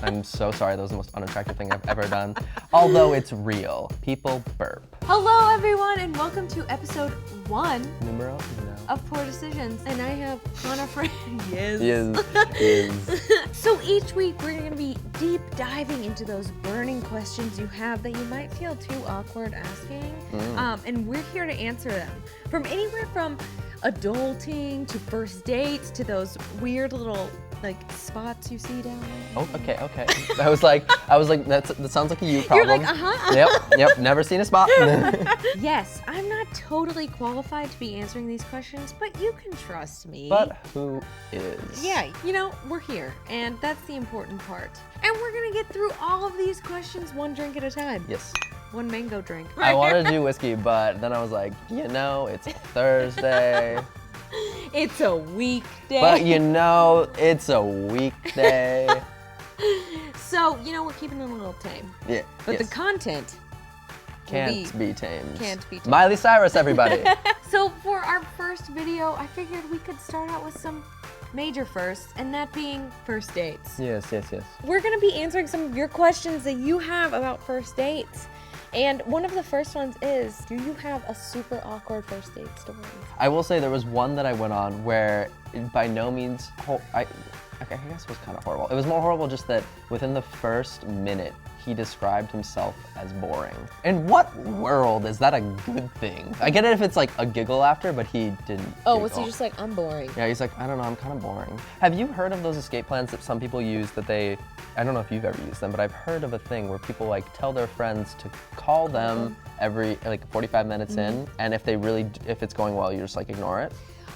I'm so sorry, that was the most unattractive thing I've ever done. Although it's real. People burp. Hello everyone and welcome to episode 1 Numero of Poor Decisions. And I have Hannah friend. Yes. So each week we're going to be deep diving into those burning questions you have that you might feel too awkward asking. And we're here to answer them. From anywhere from adulting to first dates to those weird little spots you see down there. Oh, okay. I was like, that sounds like a you problem. You're like, Yep, never seen a spot. Yes, I'm not totally qualified to be answering these questions, but you can trust me. But who is? Yeah, we're here, and that's the important part. And we're gonna get through all of these questions one drink at a time. Yes. One mango drink. I wanted to do whiskey, but then I was like, it's Thursday. It's a weekday. But it's a weekday. So, we're keeping it a little tame. Yeah. But the content can't be tamed. Can't be tamed. Miley Cyrus, everybody. So for our first video, I figured we could start out with some major firsts, and that being first dates. Yes. We're gonna be answering some of your questions that you have about first dates. And one of the first ones is, do you have a super awkward first date story? I will say there was one that I went on where by no means, I guess it was kind of horrible. It was more horrible just that within the first minute, he described himself as boring. In what world is that a good thing? I get it if it's like a giggle after, but he didn't Oh, giggle. was he just like, I'm boring? Yeah, he's like, I don't know, I'm kind of boring. Have you heard of those escape plans that some people use that I don't know if you've ever used them, but I've heard of a thing where people tell their friends to call them every 45 minutes in, and if it's going well, you just ignore it.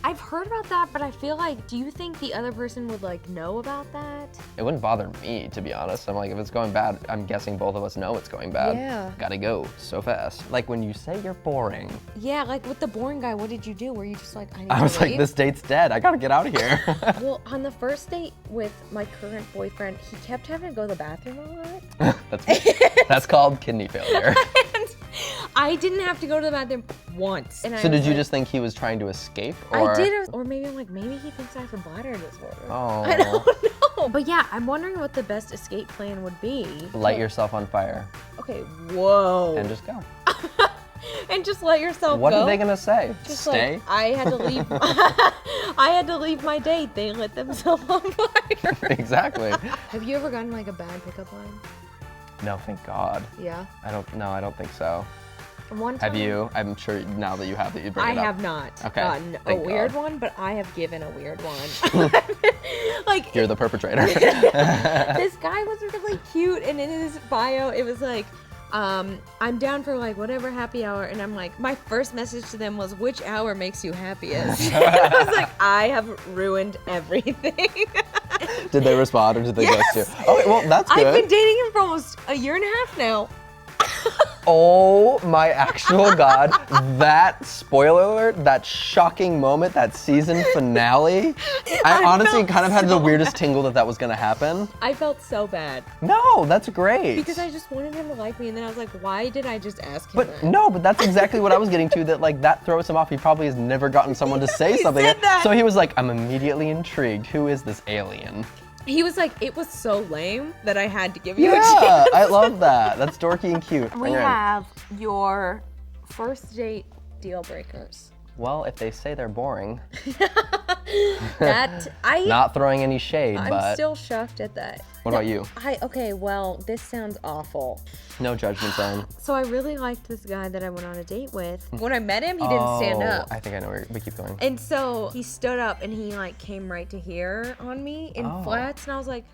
I've heard about that, but I feel like, do you think the other person would know about that? It wouldn't bother me, to be honest. I'm like, if it's going bad, I'm guessing both of us know it's going bad. Yeah. Gotta go so fast. Like when you say you're boring. Yeah, with the boring guy, what did you do? Were you just like, I was like, this date's dead. I gotta get out of here. Well, on the first date with my current boyfriend, he kept having to go to the bathroom a lot. That's called kidney failure. I didn't have to go to the bathroom once. And so did you just think he was trying to escape? Or? I did, or maybe I'm like, maybe he thinks I have a bladder disorder. Oh. I don't know. But yeah, I'm wondering what the best escape plan would be. Light yourself on fire. Okay, whoa. And just go. And just let yourself What go? are they gonna say? Just stay? I had to leave. I had to leave my date. They lit themselves on fire. Exactly. Have you ever gotten a bad pickup line? No, thank God. Yeah. I don't think so. One time. Have you? I'm sure now that you have that you bring it up. I have not gotten a weird one, but I have given a weird one. You're the perpetrator. This guy was really cute, and in his bio, it was like, I'm down for whatever happy hour, and I'm like, my first message to them was, which hour makes you happiest? I was like, I have ruined everything. Did they respond, or did they Yes. ghost you? Okay, well, that's good. I've been dating him for almost a year and a half now. Oh my actual God, that spoiler alert, that shocking moment, that season finale, I honestly kind of had the weirdest tingle that was gonna happen. I felt so bad. No, that's great. Because I just wanted him to like me, and then I was like, why did I just ask him But that? no, but that's exactly what I was getting to, that throws him off. He probably has never gotten someone to say something. Said that. So he was like, I'm immediately intrigued. Who is this alien? He was like, it was so lame that I had to give you a Yeah, chance. I love that. That's dorky and cute. We have your first date deal breakers. Well, if they say they're boring. Not throwing any shade, but. I'm still shocked at that. What about you? Okay, well, this sounds awful. No judgment zone. So I really liked this guy that I went on a date with. When I met him, he didn't stand up. I think I know where we keep going. And so he stood up and he came right to here on me in flats, and I was like,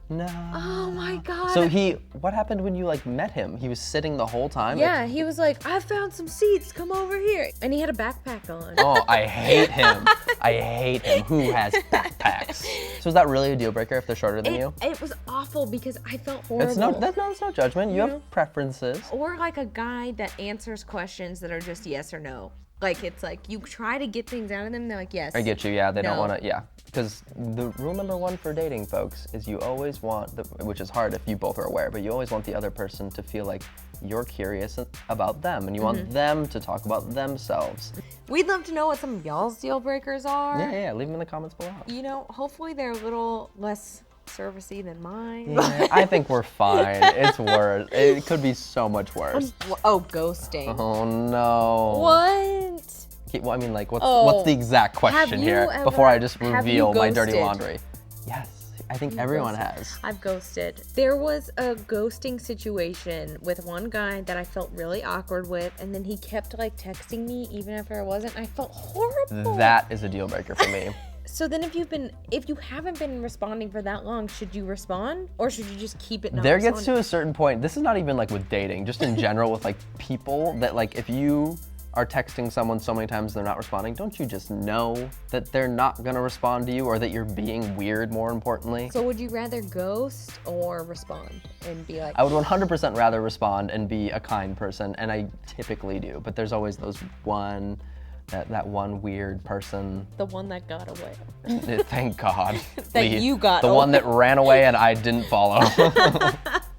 no. Oh my God. So what happened when you met him? He was sitting the whole time? Yeah, he was like, I found some seats, come over here. And he had a backpack on. Oh, I hate him. I hate him. Who has backpacks? So is that really a deal breaker if they're shorter than you? It was awful because I felt horrible. That's no judgment. You have preferences. Or a guy that answers questions that are just yes or no. It's you try to get things out of them, they're like, yes. I get you, yeah, they don't No. want to, yeah. Because the rule number one for dating, folks, is you always want, which is hard if you both are aware, but you always want the other person to feel like you're curious about them, and you want them to talk about themselves. We'd love to know what some of y'all's deal breakers are. Yeah, leave them in the comments below. Hopefully they're a little less servicey than mine. Yeah, I think we're fine. It's worse. It could be so much worse. Ghosting. Oh no. What? Well, I mean, like, what's the exact question here before I just reveal my dirty laundry? Yes, I think everyone has. I've ghosted. There was a ghosting situation with one guy that I felt really awkward with, and then he kept like texting me even after I wasn't. I felt horrible. That is a deal breaker for me. So then if you haven't been responding for that long, should you respond or should you just keep it not There responding? gets to a certain point. This is not even like with dating, just in general with like people that like if you are texting someone so many times they're not responding, don't you just know that they're not gonna respond to you or that you're being weird, more importantly? So would you rather ghost or respond and be like... I would 100% rather respond and be a kind person, and I typically do, but there's always that one weird person. The one that got away. Thank God. That you got The away. one that ran away and I didn't follow.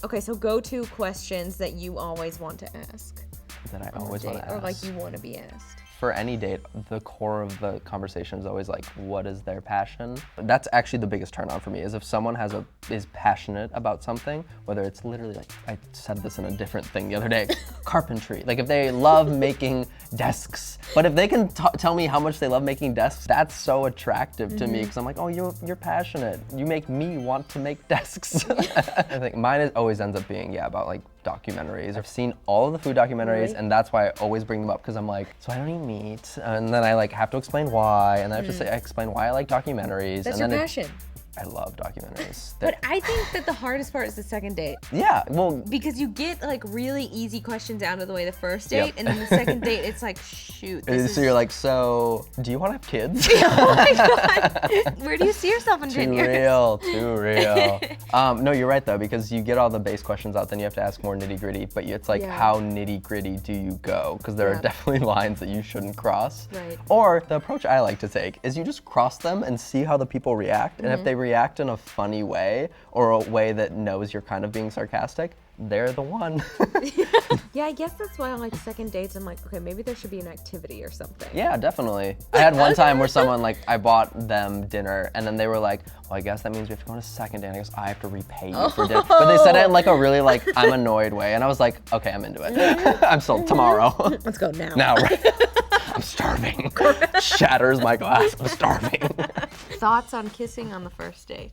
Okay, so go-to questions that you always want to ask. That I always want to ask. Or like you want to be asked. For any date, the core of the conversation is always like, what is their passion? That's actually the biggest turn on for me, is if someone is passionate about something, whether it's literally like, I said this in a different thing the other day, carpentry. Like if they love making desks, but if they can tell me how much they love making desks, that's so attractive to me, because I'm like, oh, you're passionate. You make me want to make desks. I think mine always ends up being, about like documentaries. I've seen all of the food documentaries, and that's why I always bring them up, because I'm like, so I don't eat meat, and then I like have to explain why, and then I have to explain why I like documentaries. That's and your then passion. I love documentaries. But I think that the hardest part is the second date. Yeah, well, Because you get like really easy questions out of the way the first date, Yep. and then the second date, it's like, shoot. so you're like, so do you want to have kids? Oh my God. Where do you see yourself in 10 years? Too real. No, you're right though, because you get all the base questions out, then you have to ask more nitty gritty, but it's like, how nitty gritty do you go? Because there are definitely lines that you shouldn't cross. Right. Or the approach I like to take is you just cross them and see how the people react, and if they react in a funny way, or a way that knows you're kind of being sarcastic, they're the one. Yeah, I guess that's why on like second dates, I'm like, okay, maybe there should be an activity or something. Yeah, definitely. I had one time where someone, like, I bought them dinner, and then they were like, well, I guess that means we have to go on a second date. And I guess I have to repay you for dinner. But they said it in like a really like, I'm annoyed way. And I was like, okay, I'm into it. I'm sold tomorrow. Let's go now. Now, right? I'm starving. Shatters my glass. I'm starving. Thoughts on kissing on the first date?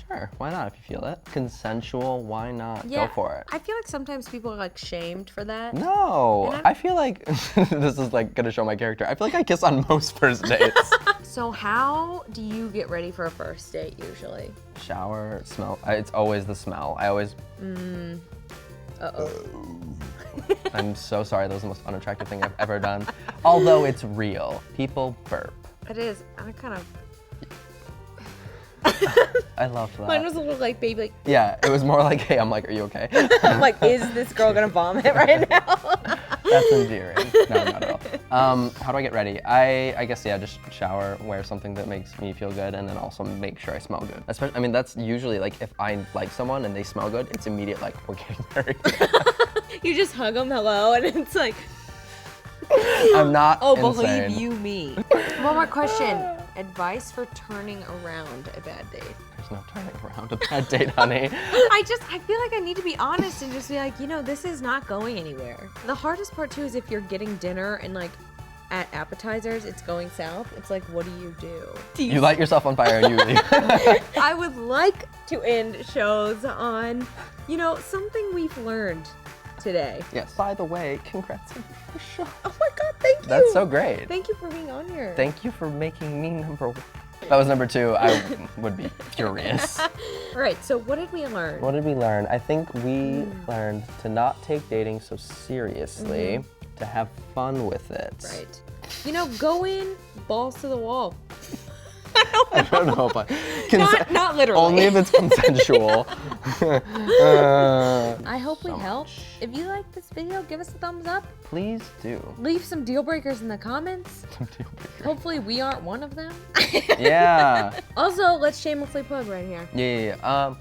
Sure, why not if you feel it? Consensual, why not? Yeah, Go for it. I feel like sometimes people are like shamed for that. No, I feel like, this is like gonna show my character. I feel like I kiss on most first dates. So how do you get ready for a first date usually? Shower, smell, it's always the smell. I always, I'm so sorry, that was the most unattractive thing I've ever done. Although it's real, people burp. It is, I kind of, I love that. mine was a little like baby, like, Yeah, it was more like, hey, I'm like, are you okay? I'm like, is this girl gonna vomit right now? That's endearing. No, not at all. How do I get ready? I guess, just shower, wear something that makes me feel good, and then also make sure I smell good. Especially, I mean, that's usually like, if I like someone and they smell good, it's immediate, like, we're getting married. You just hug them hello, and it's like, I'm not believe insane. you me. One more question. Advice for turning around a bad date. There's no turning around a bad date, honey. I feel like I need to be honest and just be like, this is not going anywhere. The hardest part too is if you're getting dinner and like at appetizers, it's going south. It's like, what do? You light yourself on fire and you leave. I would like to end shows on, something we've learned today. Yes. By the way, congrats on your show. Oh my God, thank you. That's so great. Thank you for being on here. Thank you for making me number one. If that was number 2, I would be furious. All right, so what did we learn? What did we learn? I think we learned to not take dating so seriously, to have fun with it. Right. Go in, balls to the wall. I don't know if Not literally. Only if it's consensual. I hope we helped. If you like this video, give us a thumbs up. Please do. Leave some deal breakers in the comments. Some deal breakers. Hopefully we aren't one of them. Yeah. Also, let's shamelessly plug right here. Yeah.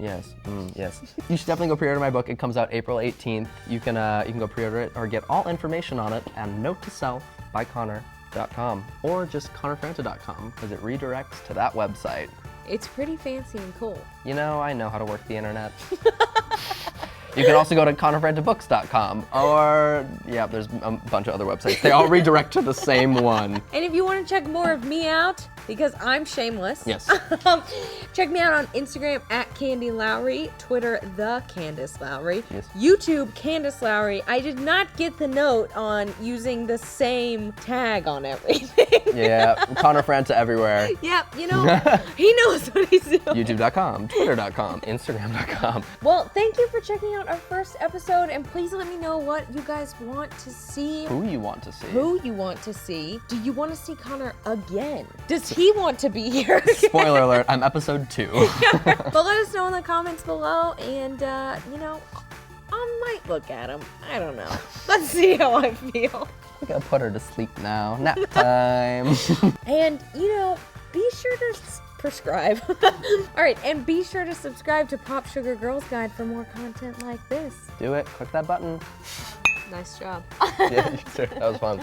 Yes. You should definitely go pre-order my book. It comes out April 18th. You can go pre-order it or get all information on it at Note to Self by Connor.com or just ConnorFranta.com because it redirects to that website. It's pretty fancy and cool. You know, I know how to work the internet. You can also go to connorfrantabooks.com or, yeah, there's a bunch of other websites. They all redirect to the same one. And if you want to check more of me out, because I'm shameless. Yes. Check me out on Instagram at Candy Lowry, Twitter the Candace Lowry, Yes. YouTube Candace Lowry. I did not get the note on using the same tag on everything. Yeah, Connor Franta everywhere. Yep, you know, he knows what he's doing. YouTube.com, Twitter.com, Instagram.com. Well, thank you for checking out our first episode, and please let me know what you guys want to see. Who you want to see. Who you want to see. Do you want to see Connor again? Does he want to be here again? Spoiler alert, I'm episode 2. But let us know in the comments below, and, you know, I might look at him. I don't know. Let's see how I feel. We gotta put her to sleep now. Nap time. And, you know, be sure to prescribe. All right, and be sure to subscribe to Popsugar Girls Guide for more content like this. Do it. Click that button. Nice job. Yeah, sure. That was fun.